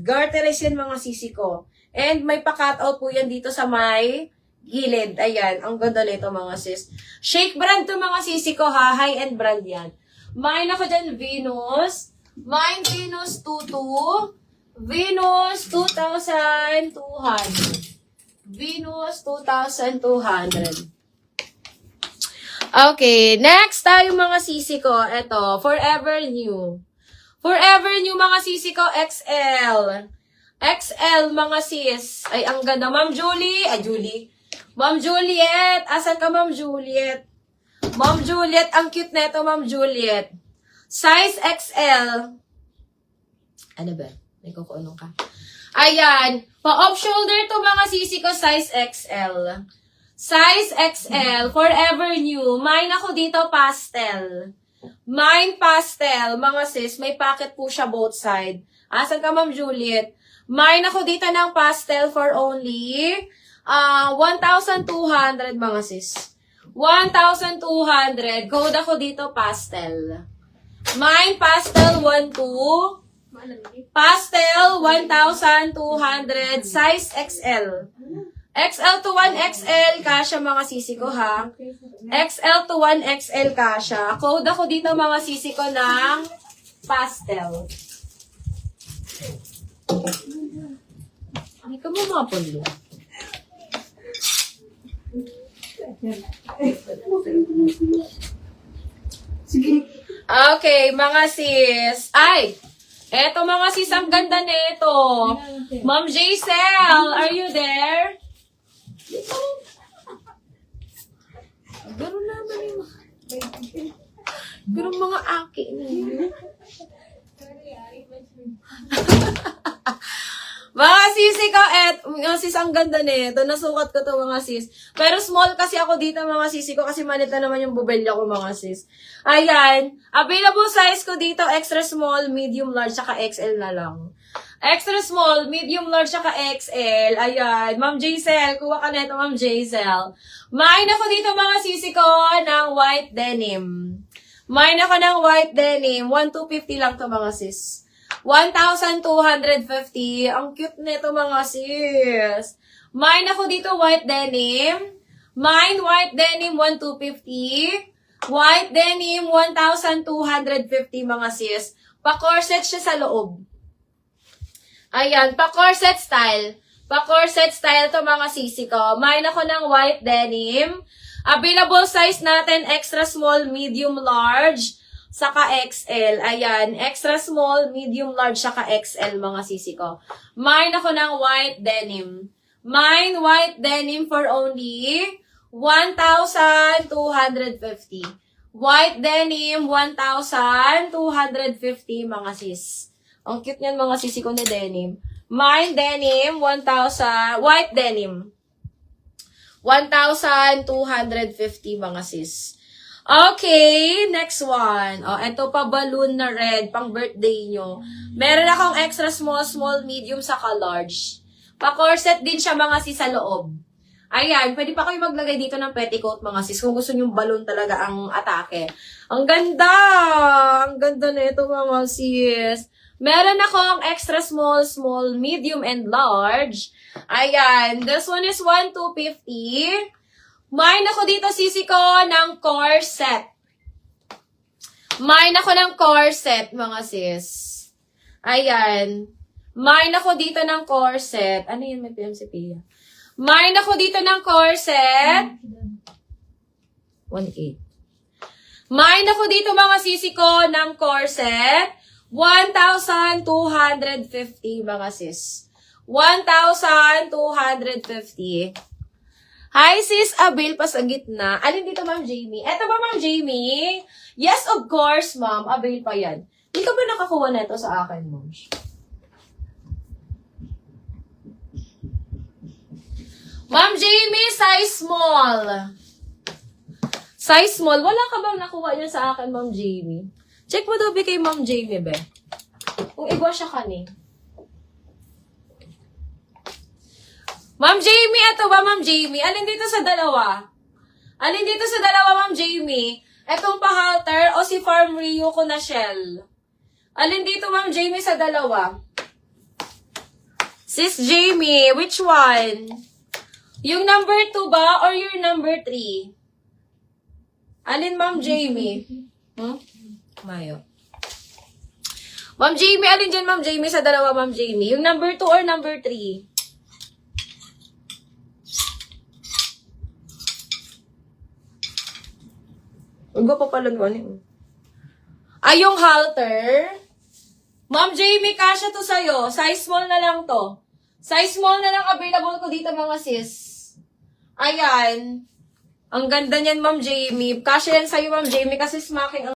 Garterized yan mga sisi ko. And may pa-cutout po yan dito sa may gilid. Ayan, ang ganda nito mga sis. Shake brand to mga sisi ko ha. High-end brand yan. Mine ako dyan, Venus. Mine, Venus 22. Venus 2,200. Venus 2,200. Okay, next tayo mga sisi ko. Ito, Forever New. Forever New mga sisi ko, XL. XL mga sis. Ay, ang ganda. Ma'am Julie. Julie. Ma'am Juliet. Asan ka, Ma'am Juliet? Ma'am Juliet, ang cute neto, Ma'am Juliet. Size XL. Ano ba? May kukuunong ka. Ayan. Pa-off shoulder to mga sisi ko, size XL. Size XL, Forever New. Mine ako dito, pastel. Mine pastel, mga sis. May packet po siya both side. Asan ka, Ma'am Juliet? Mine ako dito ng pastel for only 1,200, mga sis. 1,200. Code ako dito, pastel. Mine pastel 12. Pastel 1,200. Size XL. XL to 1XL kasha mga sisi ko ha. XL to 1XL kasha. Code ako dito mga sisi ko ng pastel. Hindi ka mo mapulo. Okay, mga sis. Ay! Eto mga sis, ang ganda nito. Ma'am Giselle, are you there? Gano'n naman yung gano'n mga aki ninyo. Mga sisi ko, mga sis, ang ganda nito. Nasukat ko to mga sis. Pero small kasi ako dito mga sisi ko kasi manit na naman yung bubelya ko mga sis. Ayan. Available size ko dito, extra small, medium, large, saka XL na lang. Extra small, medium, large, saka XL. Ayan. Ma'am Giselle, kuha ka na ito, Ma'am Giselle. Mine ako dito mga sisi ko ng white denim. Mine ako ng white denim. 1,250 lang to mga sis. 1,250. Ang cute nito mga sis. Mine ako dito white denim. Mine white denim 1,250. White denim 1,250 mga sis. Pa-corset siya sa loob. Ayan, pa-corset style. Pa-corset style to mga sisi ko. Mine ako ng white denim. Available size natin extra small, medium, large. Saka XL. Ayan. Extra small, medium, large, saka XL mga sisi ko. Mine ako ng white denim. Mine white denim for only 1,250. White denim, 1,250 mga sis. Ang cute niyan mga sisi ko ni denim. Mine denim, 1,000. White denim. 1,250 mga sis. Okay, next one. Ito pa balloon na red, pang birthday nyo. Meron akong extra small, small, medium, saka large. Pa-corset din siya mga sis sa loob. Ayan, pwede pa kayo maglagay dito ng petticoat mga sis kung gusto nyo balloon talaga ang atake. Ang ganda! Ang ganda na ito mga sis. Meron akong extra small, small, medium, and large. Ayan, this one is 1,250. Mine ako dito sisi ko ng corset. Mine ako ng corset, mga sis. Ayan. Mine ako dito ng corset. Ano yun? May PMCP. Mine ako dito ng corset. 1,800. Mine ako dito mga sisi ko ng corset. 1,250 mga sis. 1,250. Hi sis, Abel pa sa gitna. Alin dito Ma'am Jamie? Eto ba Ma'am Jamie? Yes, of course ma'am. Abel pa yan. Di ka ba nakakuha na ito sa akin, ma'am? Ma'am Jamie, size small. Size small. Wala ka bang nakuha niya sa akin, Ma'am Jamie? Check mo daw kay Ma'am Jamie, be. Kung igwa siya kani. Ma'am Jamie, ito ba, Ma'am Jamie? Alin dito sa dalawa? Alin dito sa dalawa, Ma'am Jamie? Etong pa-halter o si Farm Rio ko na shell? Alin dito, Ma'am Jamie, sa dalawa? Sis Jamie, which one? Yung number 2 ba or your number 3? Alin, Ma'am Jamie? Mayo. Ma'am Jamie, alin dyan, Ma'am Jamie, sa dalawa, Ma'am Jamie? Yung number 2 or number 3? Iba pa pala naman. Ay, yung halter. Ma'am Jamie, kasha to sa'yo. Size small na lang to. Size small na lang available ko dito, mga sis. Ayan. Ang ganda niyan, Ma'am Jamie. Kasha yan sa'yo, Ma'am Jamie, kasi smacking ang